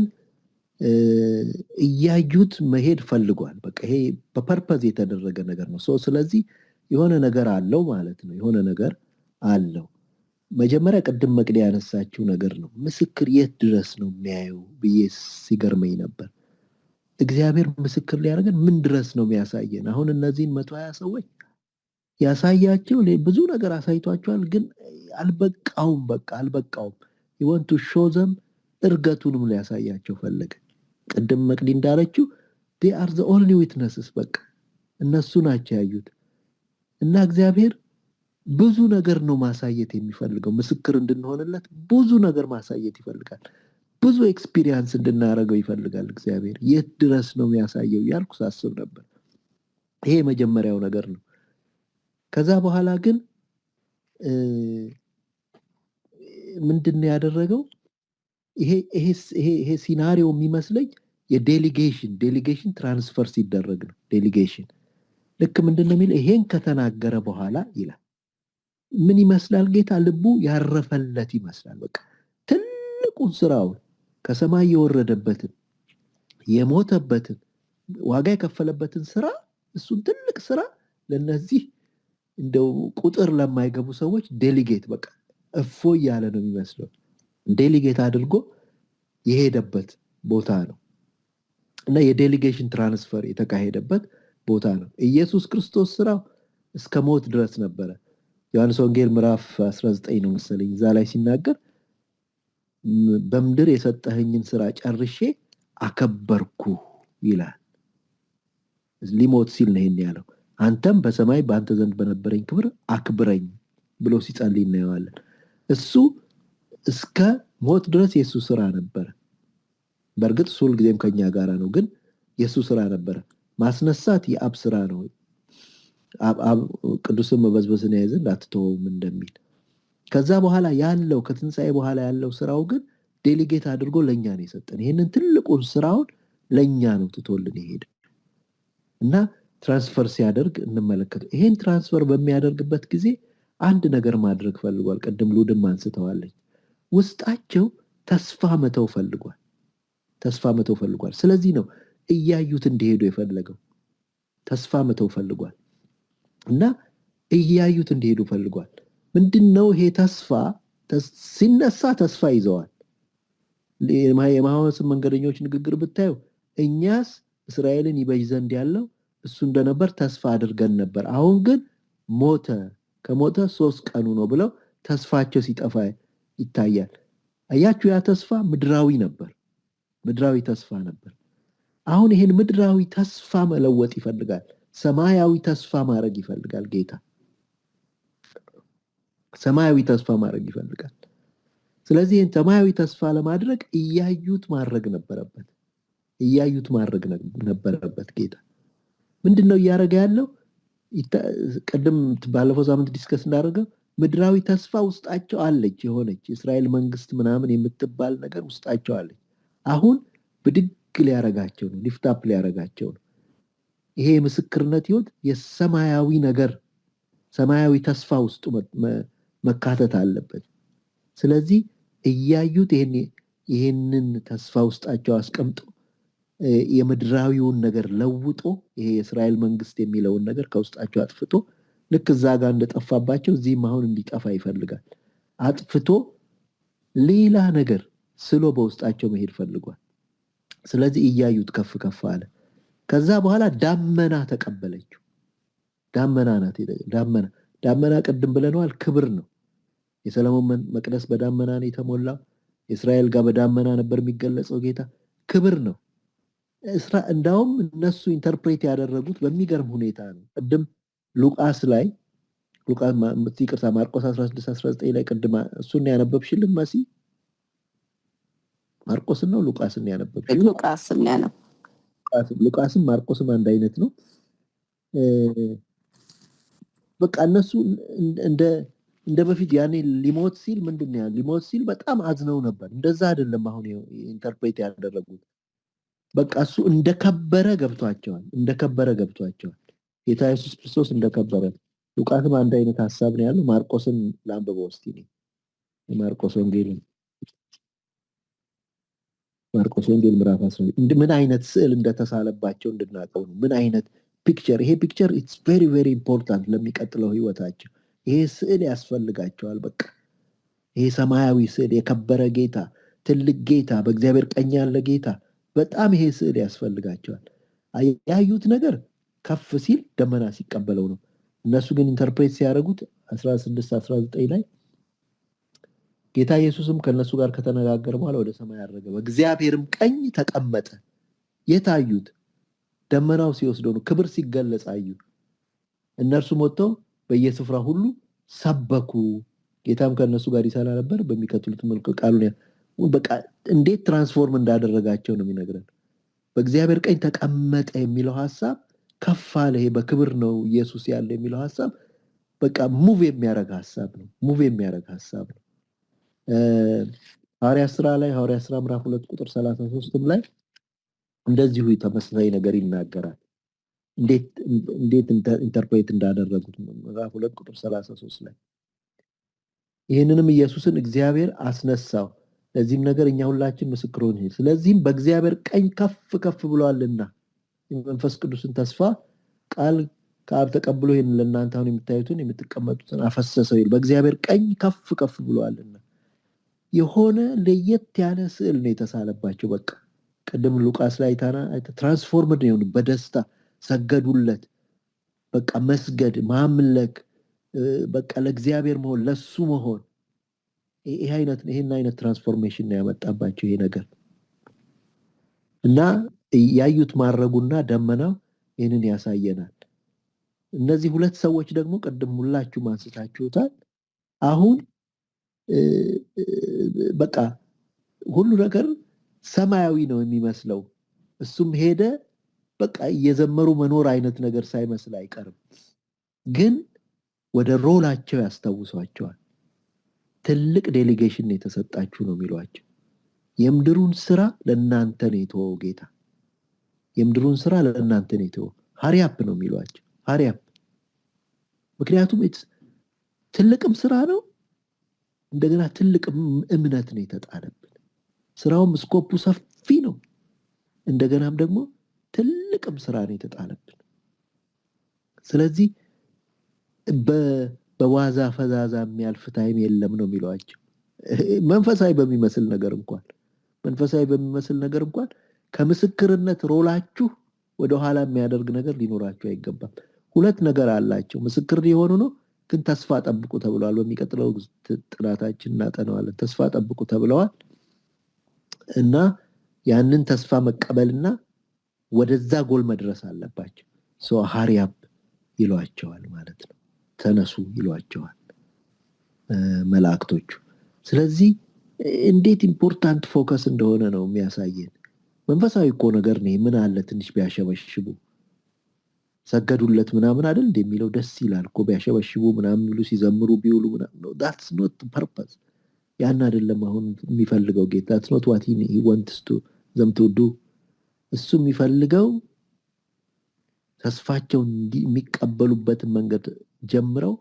እያዩት መሄድ ፈልጓል። በቃ ይሄ በፐርፐዝ የተደረገ ነገር ነው። ስለዚህ የሆነ ነገር አለው ማለት ነው። የሆነ ነገር አለው። መጀመሪያ ቅድም መቅዲ ያነሳችው ነገር ነው። ምስክር የት ድረስ ነው የሚያየው ብዬ ሲገርመኝ ነበር። እግዚአብሔር ምስክር ሊያደርገን ምን ድረስ ነው የሚያሳየን? አሁን እነዚህን 120 ሰዎች ያሳያቸው ብዙ ነገር አሳይቷቸዋል። ግን አልበቃውም። በቃ አልበቃውም። he want to show them እርገቱንም ሊያሳያቸው ፈለገ። ቅድም መቅዲ እንዳለችው they are the only witnesses በቃ እነሱ ናቸው ያዩት። እና እግዚአብሔር ብዙ ነገር ነው ማሳየት የሚፈልገው። ምስክር እንድንሆንለት ብዙ ነገር ማሳየት ይፈልጋል። ብዙ ኤክስፒሪየንስ እንድናረገው ይፈልጋል እግዚአብሔር። የት ድረስ ነው የሚያሳየው ያልኩ ሳስብ ነበር። ይሄ መጀመሪያው ነገር ነው። ከዛ በኋላ ግን ምንድነው ያደረገው? ይሄ ሲናሪዮ የሚመስለኝ የዴሊጌሽን ትራንስፈር ሲደረግ ነው። ዴሊጌሽን ልክ ምንድነው የሚል ይሄን ከተናገረ በኋላ ይላል ምን ይመስላል? ጌታ ልቡ ያረፈለት ይመስላል። በቃ ትልቁን ስራውን ከሰማይ የወረደበትን የሞተበትን ዋጋ የከፈለበትን ስራ እሱን ትልቅ ስራ ለነዚህ እንደው ቁጥር ለማይገቡ ሰዎች ዴሊጌት በቃ እፎ ያለ ነው የሚመስለው። ዴሊጌት አድርጎ የሄደበት ቦታ ነው እና የዴሊጌሽን ትራንስፈር የተካሄደበት ቦታ ነው። ኢየሱስ ክርስቶስ ስራው እስከ ሞት ድረስ ነበረ። ዮሐንስ ወንጌል ምዕራፍ 19 ነው መሰለኝ እዛ ላይ ሲናገር በምድር የሰጠኸኝን ስራ ጨርሼ አከበርኩ ይላል። ሊሞት ሲል ነው ይሄን ያለው። አንተም በሰማይ በአንተ ዘንድ በነበረኝ ክብር አክብረኝ ብሎ ሲጸልይ እናየዋለን። እሱ እስከ ሞት ድረስ የሱ ስራ ነበረ። በእርግጥ እሱ ሁልጊዜም ከኛ ጋር ነው፣ ግን የሱ ስራ ነበረ። ማስነሳት የአብ ስራ ነው። አብ ቅዱስን መበዝበዝን ያዘ እንዳትተወውም እንደሚል። ከዛ በኋላ ያለው ከትንሣኤ በኋላ ያለው ስራው ግን ዴሊጌት አድርጎ ለኛ ነው የሰጠን። ይሄንን ትልቁን ስራውን ለኛ ነው ትቶልን ይሄድ እና ትራንስፈር ሲያደርግ እንመለከተው። ይሄን ትራንስፈር በሚያደርግበት ጊዜ አንድ ነገር ማድረግ ፈልጓል። ቀደም ሉድም አንስተዋለች። ውስጣቸው ተስፋ መተው ፈልጓል። ስለዚህ ነው እያዩት እንዲሄዱ የፈለገው። ተስፋ መተው ፈልጓል እና እያዩት እንዲሄዱ ፈልጓል። ምንድነው ይሄ ተስፋ? ሲነሳ ተስፋ ይዘዋል። የማህበረሰብ መንገደኞች ንግግር ብታዩ እኛስ እስራኤልን ይበጅ ዘንድ ያለው እሱ እንደነበር ተስፋ አድርገን ነበር፣ አሁን ግን ሞተ፣ ከሞተ 3 ቀኑ ነው ብለው ተስፋቸው ሲጠፋ ይታያል። አያችሁ፣ ያ ተስፋ ምድራዊ ነበር፣ ምድራዊ ተስፋ ነበር። አሁን ይሄን ምድራዊ ተስፋ መለወጥ ይፈልጋል። ሰማያዊ ተስፋ ማድረግ ይፈልጋል ጌታ። ሰማያዊ ተስፋ ማድረግ ይፈልጋል። ስለዚህ ይሄን ሰማያዊ ተስፋ ለማድረግ እያዩት ማድረግ ነበረበት። ጌታ ምንድነው እያደረገ ያለው? ቀደም ባለፈው ሳምንት ዲስከስ እንዳደረገው ምድራዊ ተስፋ ውስጣቸው አለች፣ የሆነች የእስራኤል መንግስት ምናምን የምትባል ነገር ውስጣቸው አለች። አሁን ብድግ ሊያረጋቸው ነው፣ ሊፍት አፕ ሊያረጋቸው ነው። ይሄ የምስክርነት ህይወት የሰማያዊ ነገር ሰማያዊ ተስፋ ውስጡ መካተት አለበት። ስለዚህ እያዩት ይሄንን ተስፋ ውስጣቸው አስቀምጦ የምድራዊውን ነገር ለውጦ ይሄ የእስራኤል መንግስት የሚለውን ነገር ከውስጣቸው አጥፍቶ ልክ እዛ ጋር እንደጠፋባቸው እዚህም አሁን እንዲጠፋ ይፈልጋል። አጥፍቶ ሌላ ነገር ስሎ በውስጣቸው መሄድ ፈልጓል። ስለዚህ እያዩት ከፍ ከፍ አለ። ከዛ በኋላ ዳመና ተቀበለችው። ዳመና ናት። ዳመና ቅድም ብለነዋል፣ ክብር ነው። የሰለሞን መቅደስ በዳመና ነው የተሞላው። እስራኤል ጋር በዳመና ነበር የሚገለጸው ጌታ። ክብር ነው። እንዳውም እነሱ ኢንተርፕሬት ያደረጉት በሚገርም ሁኔታ ነው። ቅድም ማርቆስ 16:19 ላይ ቅድም እሱን ያነበብሽልን መሲ? ማርቆስን ነው ሉቃስን ያነበብሽልን? ሉቃስም ማርቆስም አንድ አይነት ነው። በቃ እነሱ እንደ በፊት ያኔ ሊሞት ሲል ምንድነው ሊሞት ሲል በጣም አዝነው ነበር። እንደዛ አይደለም አሁን ኢንተርፕሬት ያደረጉት። በቃ እሱ እንደከበረ ገብቷቸዋል። ጌታ ኢየሱስ ክርስቶስ እንደከበረ። ሉቃስም አንድ አይነት ሐሳብ ነው ያለው። ማርቆስን ላንብበው እስቲ ነው። ማርቆስ ወንጌል ምዕራፍ 10 ምን አይነት ስዕል እንደተሳለባቸው እንድናቀው ነው። ምን አይነት ፒክቸር፣ ይሄ ፒክቸር ኢትስ ቬሪ ቬሪ ኢምፖርታንት ለሚቀጥለው ህይወታቸው። ይሄ ስዕል ያስፈልጋቸዋል። በቃ ይሄ ሰማያዊ ስዕል፣ የከበረ ጌታ፣ ትልቅ ጌታ፣ በእግዚአብሔር ቀኝ ያለ ጌታ፣ በጣም ይሄ ስዕል ያስፈልጋቸዋል። ያዩት ነገር ከፍ ሲል ደመና ሲቀበለው ነው። እነሱ ግን ኢንተርፕሬት ሲያደርጉት 16-19 ላይ ጌታ ኢየሱስም ከነሱ ጋር ከተነጋገረ በኋላ ወደ ሰማይ አረገ፣ በእግዚአብሔርም ቀኝ ተቀመጠ። የታዩት ደመናው ሲወስደው ነው፣ ክብር ሲገለጽ አዩ። እነርሱም ወጥተው በየስፍራ ሁሉ ሰበኩ። ጌታም ከነሱ ጋር ይሰራ ነበር። በሚከተሉት መልኩ ቃሉን በቃ እንዴት ትራንስፎርም እንዳደረጋቸው ነው የሚነግረን። በእግዚአብሔር ቀኝ ተቀመጠ የሚለው ሐሳብ ከፍ አለ። ይሄ በክብር ነው ኢየሱስ ያለ የሚለው ሐሳብ በቃ ሙቭ የሚያደርግ ሐሳብ ነው። ሙቭ የሚያደርግ ሐሳብ ነው። ሐዋርያት ሥራ ላይ ሐዋርያት ሥራ ምዕራፍ 2 ቁጥር 33 ላይ እንደዚሁ ተመሳሳይ ነገር ይናገራል። እንዴት ኢንተርፕሬት እንዳደረጉት ምዕራፍ 2 ቁጥር 33 ላይ ይህንንም ኢየሱስን እግዚአብሔር አስነሳው፣ ለዚህም ነገር እኛ ሁላችን ምስክሮች ነን። ስለዚህም በእግዚአብሔር ቀኝ ከፍ ከፍ ብሏልና የመንፈስ ቅዱስን ተስፋ ቃል ከአብ ተቀብሎ ይህን ለእናንተ አሁን የምታዩትን የምትቀመጡትን አፈሰሰው ይል። በእግዚአብሔር ቀኝ ከፍ ከፍ ብሏልና የሆነ ለየት ያለ ስዕል ነው የተሳለባቸው። በቃ ቅድም ሉቃስ ላይ ትራንስፎርምድ ነው የሆኑ፣ በደስታ ሰገዱለት። በቃ መስገድ፣ ማምለክ፣ በቃ ለእግዚአብሔር መሆን፣ ለሱ መሆን። ይሄን አይነት ትራንስፎርሜሽን ነው ያመጣባቸው ይሄ ነገር እና ያዩት ማረጉና ደመናው ይህንን ያሳየናል። እነዚህ ሁለት ሰዎች ደግሞ ቅድም ሁላችሁም አንስታችሁታል። አሁን በቃ ሁሉ ነገር ሰማያዊ ነው የሚመስለው። እሱም ሄደ በቃ እየዘመሩ መኖር አይነት ነገር ሳይመስል አይቀርም። ግን ወደ ሮላቸው ያስታውሷቸዋል። ትልቅ ዴሊጌሽን የተሰጣችሁ ነው የሚሏቸው። የምድሩን ስራ ለእናንተ ነው የተወው ጌታ፣ የምድሩን ስራ ለእናንተ ነው የተወው። ሀሪያፕ ነው የሚሏቸው፣ ሀሪያፕ። ምክንያቱም ትልቅም ስራ ነው፣ እንደገና ትልቅ እምነት ነው የተጣለብን። ስራውም ስኮፑ ሰፊ ነው፣ እንደገናም ደግሞ ትልቅም ስራ ነው የተጣለብን። ስለዚህ በዋዛ ፈዛዛ የሚያልፍ ታይም የለም ነው የሚሏቸው። መንፈሳዊ በሚመስል ነገር እንኳን ከምስክርነት ሮላችሁ ወደኋላ የሚያደርግ ነገር ሊኖራችሁ አይገባም። ሁለት ነገር አላቸው። ምስክር የሆኑ ነው፣ ግን ተስፋ ጠብቁ ተብለዋል። በሚቀጥለው ጥናታችን እናጠናዋለን። ተስፋ ጠብቁ ተብለዋል እና ያንን ተስፋ መቀበልና ወደዛ ጎል መድረስ አለባቸው። ሶ ሃሪያፕ ይሏቸዋል ማለት ነው። ተነሱ ይሏቸዋል መላእክቶቹ። ስለዚህ እንዴት ኢምፖርታንት ፎከስ እንደሆነ ነው የሚያሳየን። መንፈሳዊ እኮ ነገር ነው። ምን አለ ትንሽ ቢያሸበሽቡ፣ ሰገዱለት ምናምን አይደል እንደሚለው ደስ ይላል እኮ ቢያሸበሽቡ ምናምን ብሉ ሲዘምሩ ቢውሉ ምናምን ነው። that's not the purpose። ያን አይደለም አሁን የሚፈልገው ጌታ። that's not what he wants them to do። እሱ የሚፈልገው ተስፋቸውን የሚቀበሉበትን መንገድ ጀምረው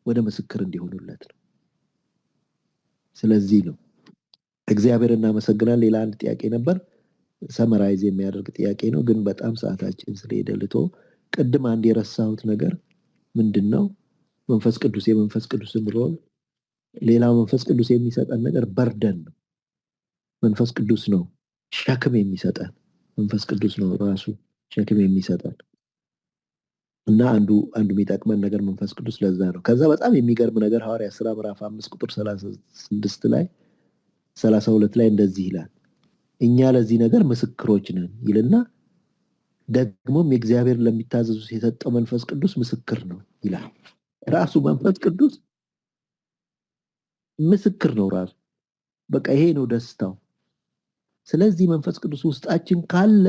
ወደ ምስክር እንዲሆኑለት ነው። ስለዚህ ነው እግዚአብሔር እናመሰግናለን። ሌላ አንድ ጥያቄ ነበር፣ ሰመራይዝ የሚያደርግ ጥያቄ ነው፣ ግን በጣም ሰዓታችን ስለሄደ ልቶ ቅድም አንድ የረሳሁት ነገር ምንድነው? የመንፈስ ቅዱስን ሮል፣ ሌላው መንፈስ ቅዱስ የሚሰጠን ነገር በርደን ነው። መንፈስ ቅዱስ ነው ሸክም የሚሰጠን፣ መንፈስ ቅዱስ ነው ራሱ ሸክም የሚሰጠን እና አንዱ የሚጠቅመን ነገር መንፈስ ቅዱስ ለዛ ነው። ከዛ በጣም የሚገርም ነገር ሐዋርያት ሥራ ምዕራፍ 5 ቁጥር 36 ላይ 32 ላይ እንደዚህ ይላል፣ እኛ ለዚህ ነገር ምስክሮች ነን ይልና ደግሞም የእግዚአብሔር ለሚታዘዙ የሰጠው መንፈስ ቅዱስ ምስክር ነው ይላል። ራሱ መንፈስ ቅዱስ ምስክር ነው ራሱ። በቃ ይሄ ነው ደስታው። ስለዚህ መንፈስ ቅዱስ ውስጣችን ካለ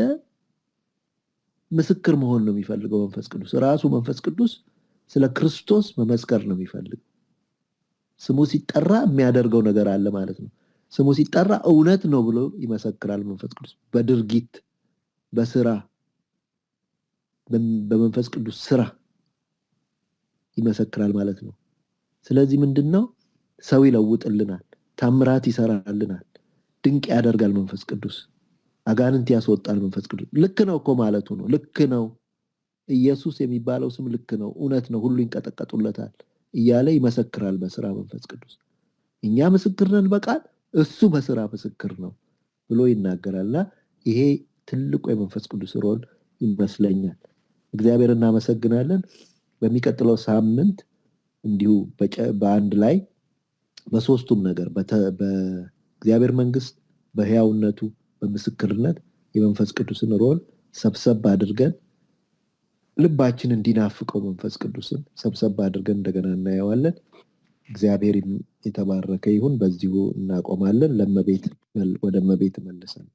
ምስክር መሆን ነው የሚፈልገው። መንፈስ ቅዱስ ራሱ መንፈስ ቅዱስ ስለ ክርስቶስ መመስከር ነው የሚፈልገው። ስሙ ሲጠራ የሚያደርገው ነገር አለ ማለት ነው። ስሙ ሲጠራ እውነት ነው ብሎ ይመሰክራል መንፈስ ቅዱስ በድርጊት በስራ በመንፈስ ቅዱስ ስራ ይመሰክራል ማለት ነው። ስለዚህ ምንድነው? ሰው ይለውጥልናል፣ ታምራት ይሰራልናል፣ ድንቅ ያደርጋል መንፈስ ቅዱስ፣ አጋንንት ያስወጣል መንፈስ ቅዱስ። ልክ ነው እኮ ማለቱ ነው። ልክ ነው፣ ኢየሱስ የሚባለው ስም ልክ ነው፣ እውነት ነው፣ ሁሉ ይንቀጠቀጡለታል እያለ ይመሰክራል በስራ መንፈስ ቅዱስ። እኛ ምስክር ነን በቃል፣ እሱ በስራ ምስክር ነው ብሎ ይናገራልና ይሄ ትልቁ የመንፈስ ቅዱስ ሮል ይመስለኛል። እግዚአብሔር እናመሰግናለን። በሚቀጥለው ሳምንት እንዲሁ በአንድ ላይ በሶስቱም ነገር በእግዚአብሔር መንግስት፣ በሕያውነቱ፣ በምስክርነት የመንፈስ ቅዱስን ሮል ሰብሰብ አድርገን ልባችን እንዲናፍቀው መንፈስ ቅዱስን ሰብሰብ አድርገን እንደገና እናየዋለን። እግዚአብሔር የተባረከ ይሁን። በዚሁ እናቆማለን። ወደ እመቤት መልሰን